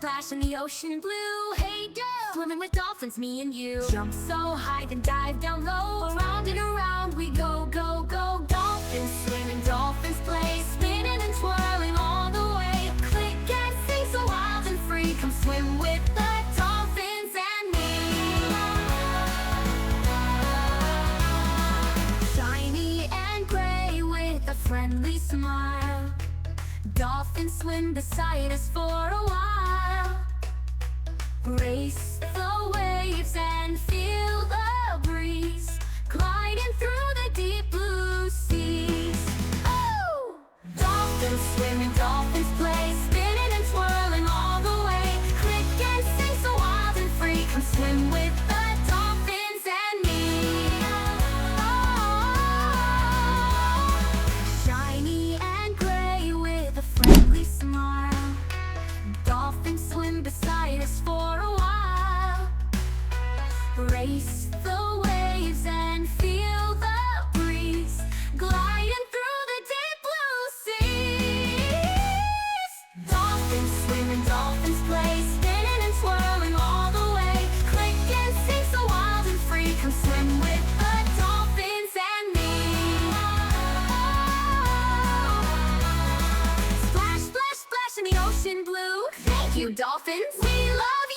splash in the ocean blue. Hey girl, swimming with dolphins, me and you. Jump so high, then dive down low. Around and around we go, go, go. Dolphins swimming, dolphins play, spinning and twirling all the way. Click and sing so wild and free. Come swim with the dolphins and me. Shiny and gray with a friendly smile. Dolphins swim beside us for a while. Race the waves and feel the breeze, gliding through the deep blue seas. Oh! Dolphins swimming, dolphins play, spinning and twirling all the way. Click and sing so wild and free. Come swim with the dolphins and me. Oh! Shiny and gray with a friendly smile. Dolphins swim beside us for a while. Race the waves and feel the breeze, gliding through the deep blue seas. Dolphins swimming, dolphins play, spinning and swirling all the way. Click and sing so wild and free. Come swim with the dolphins and me. Splash, splash, splash in the ocean blue. Thank you, dolphins. We love you.